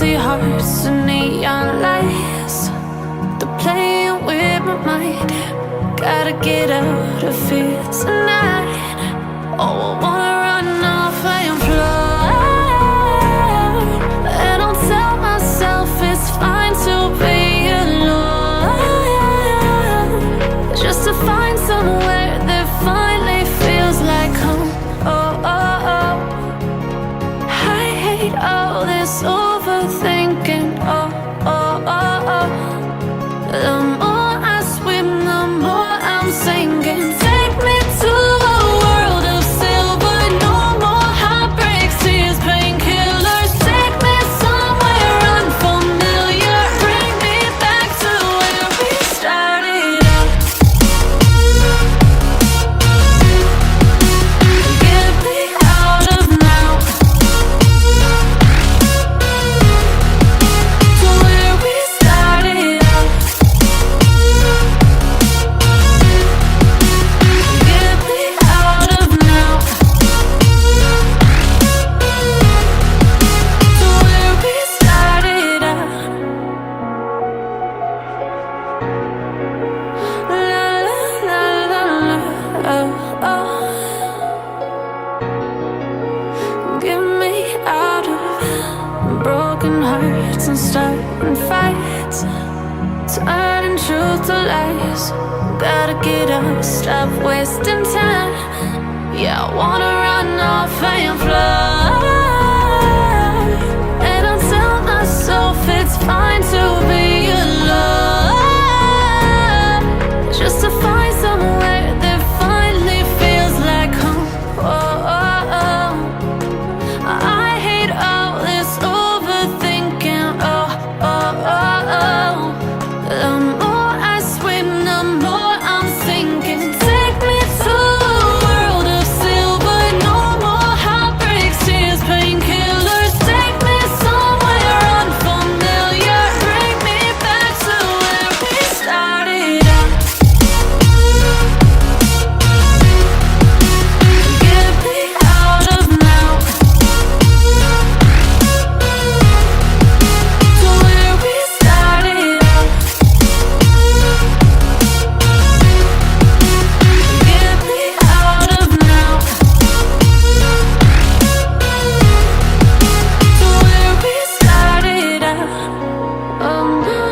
Empty hearts and neon lights, they're playing with my mind. Gotta get out of here tonight. Oh, I wanna run off and fly. And I'll tell myself it's fine to be alone, just to find somewhere that finally feels like home. Oh, oh, oh. I hate all this overthinking. Oh, oh, oh, oh. The more I swim, the more I'm sinking. Take me to a world of silver. No more heartbreaks, tears, painkillers. Take me somewhere unfamiliar. Bring me back to where we started out. Get me out of now, to where we started out. Get me out of now, to where we started out. La la la la la, oh, oh. Get me out of broken hearts and starting fights, turning truth to lies. Gotta get up, stop wasting time. Yeah, I wanna run off and fly. And I'll tell myself it's fine to be alone, just to find somewhere that finally feels like home. Oh, oh, oh. I hate all this overthinking. Oh, oh, oh, oh. The more I swim, the more I'm sinking. Take me to a world of silver. No more heartbreaks, tears, painkillers. Take me somewhere unfamiliar. Bring me back to where we started out. Get me out of now, to where we started out. Get me out of now, to where we started out. Oh no,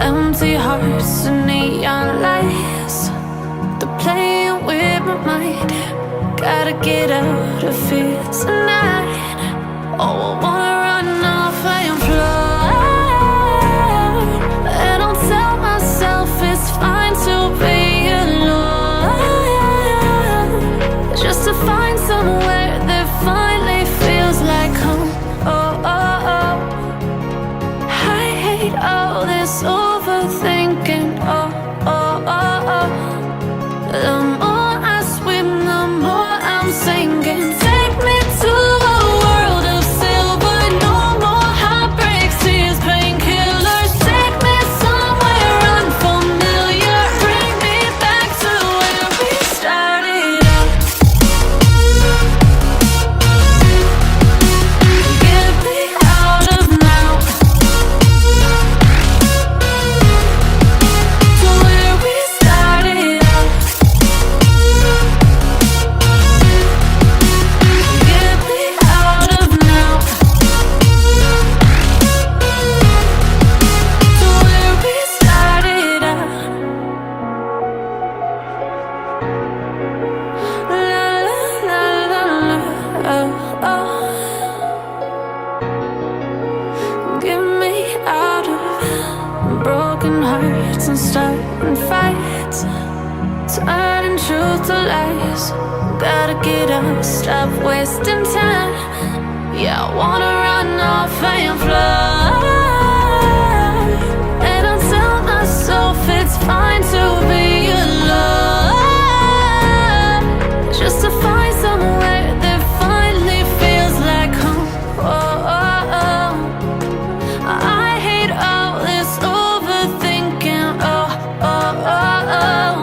empty hearts and neon lights, they're playing with my mind. Gotta get out of here tonight. Oh, I wanna run off and fly. And I'll tell myself it's fine to be alone, just to find somewhere that finally feels like home. Oh, oh, oh. I hate all this overthinking. Oh, oh, oh, oh. The more I swim, the more I'm sinking. starting fights, turning truth to lies. Gotta get up, stop wasting time. Yeah, I wanna run off and fly. And I tell myself it's fine to be alone, just to find somewhere that finally feels like home. Oh, oh, oh. I hate all this overthinking. Oh, oh, oh, oh.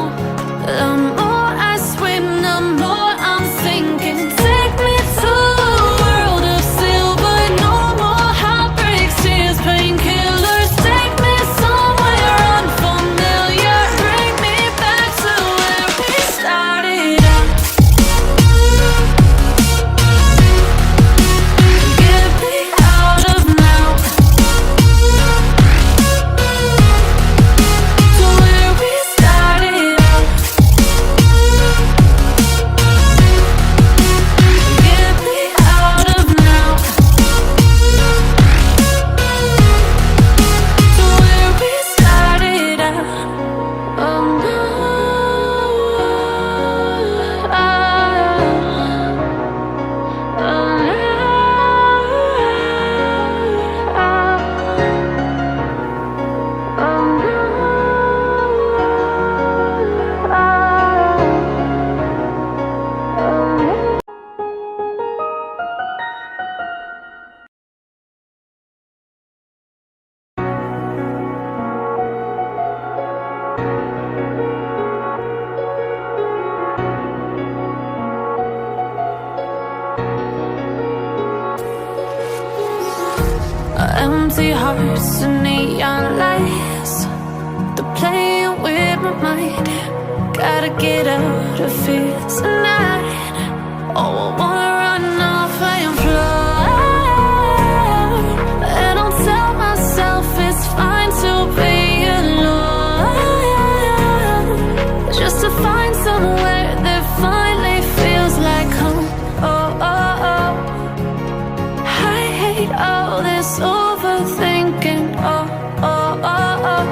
The more I swim, the more I'm sinking. Take me to a world of silver. No more heartbreaks, tears, painkillers. Take me somewhere unfamiliar. Bring me back to where we started out. Get me out of now, to where we started out. Get me out of now, to where we started out. Oh no, empty hearts and neon lights, they're playing with my mind. Gotta get out of here tonight. Oh, I wanna run off and fly. And I'll tell myself it's fine to be alone, just to find somewhere that finally feels like home. Oh, oh, oh. I hate all this overthinking. Oh, oh, oh, oh.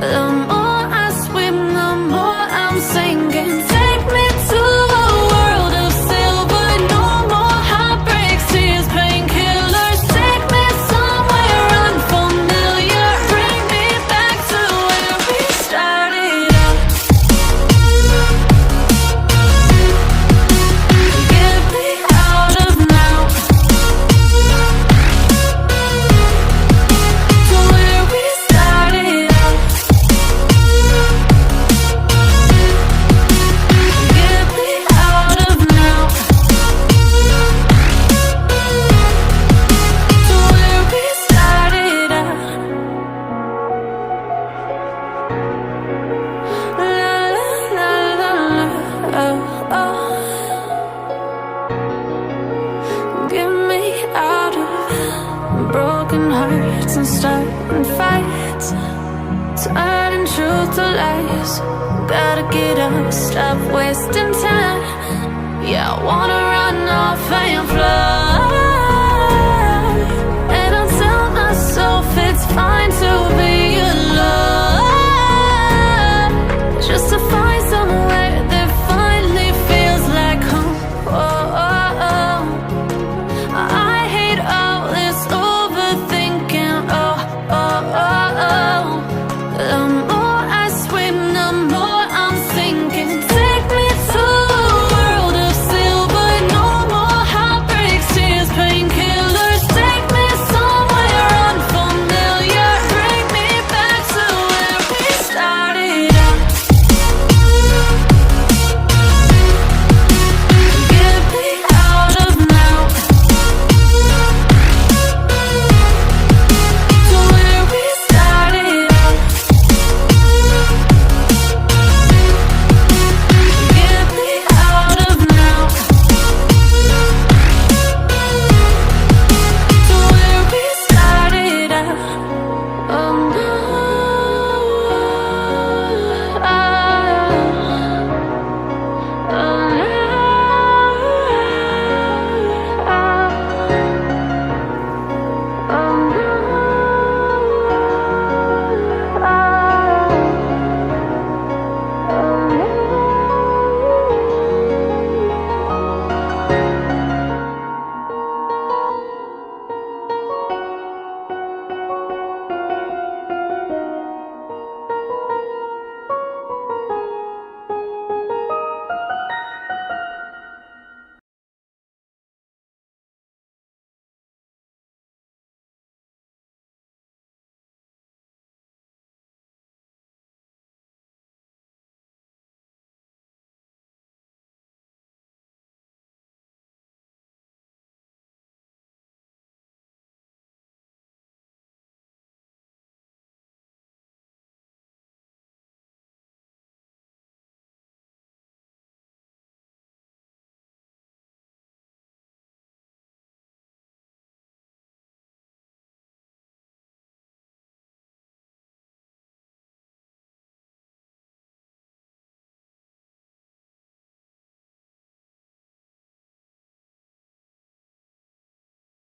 The more I swim, the more I'm sinking. Take me to a world of silver. No more heartbreaks, tears, painkillers. Take me somewhere unfamiliar. Bring me back to where we started out. Get me out of now, to where we started out. Get me out of now, to where we started out. La la la la la, oh, oh. Get me out of broken hearts and starting fights, turning truth to lies. Gotta get up, stop wasting time. Yeah, I wanna run off and fly. And I tell myself it's fine to be